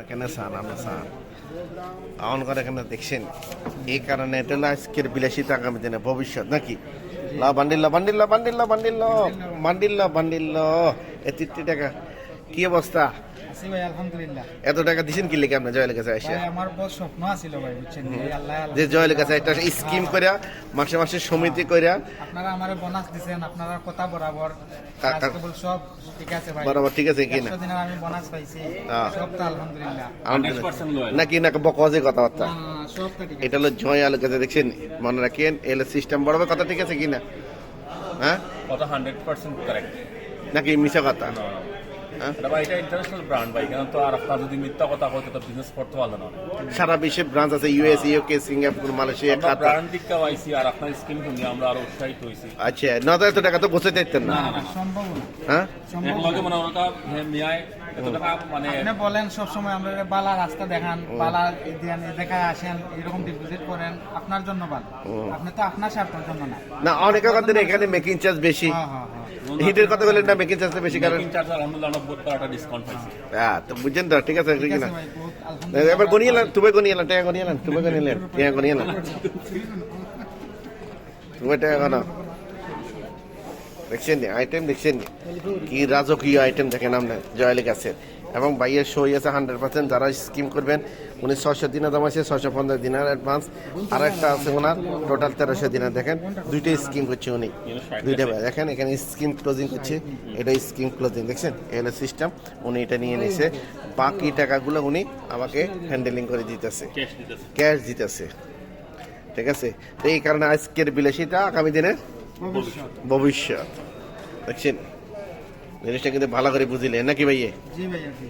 এখানে সান আমরা সান আউন করে এখানে দেখছেন এই কারণে এটা হলো আজকের বিলাসিতা আগামী দিনে ভবিষ্যৎ নাকি লা বান্ডিল্লা বান্ডিল্লা বান্ডিল্লা বান্ডিল্লা বান্ডিল্লা বান্ডিল্লা এ 30 টাকা কি অবস্থা আছি ভাই আলহামদুলিল্লাহ। এত টাকা দিছেন কি লিখে আপনি জয়ের কাছে আসে ভাই আমার বহুত স্বপ্ন আছিল ভাই বুঝছেন এই আল্লাহ যে জয়ের কাছে একটা স্কিম কইরা মাসে মাসে সমিতি কইরা আপনারা আমারে বোনাস দিবেন আপনারা কথা বরাবর আজকে বল সব ঠিক আছে ভাই বরাবর ঠিক আছে কি না 100 দিনের আমি বোনাস পাইছি সব তো আলহামদুলিল্লাহ নাকি না বকওয়াজে কথাবার্তা সব তো ঠিক আছে। এটা হলো জয় আলো কাছে দেখছেন মনে রাখেন এল সিস্টেম বরাবর কথা ঠিক আছে কি না হ্যাঁ কথা 100% কারেক্ট নাকি মিছা কথা এটা ভাই এটা ইন্টারন্যাশনাল ব্র্যান্ড ভাই কেন তো আর আপনার যদি মিথ্যা কথা হয় তো বিজনেস করতে পারলো না সারা বিশ্বে ব্রাঞ্চ আছে ইউএস ইউকে সিঙ্গাপুর মালয়েশিয়া আমরা কাতার ব্র্যান্ড দিকটা পাইছি আর আপনার স্কিম শুনে আমরা আরো উৎসাহিত হইছি আচ্ছা নয়তো এত টাকা তো বসে চাইতেন না সম্ভব না হ্যাঁ সম্ভব এক লগে মানে ওরা মিয়ায় এত টাকা মানে আপনি বলেন সব সময় আমরা বালা রাস্তা দেখান বালা দেখায় আসেন এরকম ডিপোজিট করেন আপনার জন্য ভালো আপনি তো আপনার স্বার্থের জন্য না না অনেক কথা এখানে মেকিং চার্জ বেশি হ্যাঁ হ্যাঁ হ্যাঁ হিটের কথা বলেন না মেকিং চার্জটা বেশি কারণ মেকিং চার্জ আলহামদুলিল্লাহ আমরা বহুত টাকা ডিসকাউন্ট পাইছি হ্যাঁ তো বুঝছেন তো ঠিক আছে ঠিক ঠিক না আছে ভাই বহুত আলহামদুলিল্লাহ। এবার গনিয়েলেন তুমি গনিয়েলেন টাকা গনিয়েলেন তুমি গনিয়েলেন টাকা গনিয়েলেন তুমি টাকা গনা দেখছেন আইটেম দেখছেন কি রাজকীয় আইটেম দেখেন আপনি জয়ালি গাছের এবং বাইয়ের সই আছে 100%। যারা স্কিম করবেন উনি 600 দিনের দাম আছে 615 দিনের অ্যাডভান্স আর একটা আছে ওনার টোটাল 1300 দিনের দেখেন দুইটাই স্কিম করছে উনি দুইটা দেখেন এখানে স্কিম ক্লোজিং করছে এটা স্কিম ক্লোজিং দেখছেন এল সিস্টেম উনি এটা নিয়ে নিছে বাকি টাকাগুলো উনি আমাকে হ্যান্ডেলিং করে দিতেছে ক্যাশ দিতেছে ক্যাশ দিতেছে ঠিক আছে তো এই কারণে আজকের বিলাসিতা আগামী দিনের ভবিষ্যৎ দেখছেন জিনিসটা কিন্তু ভালো করে বুঝিলেন নাকি ভাইয়ে জি ভাইয়া জি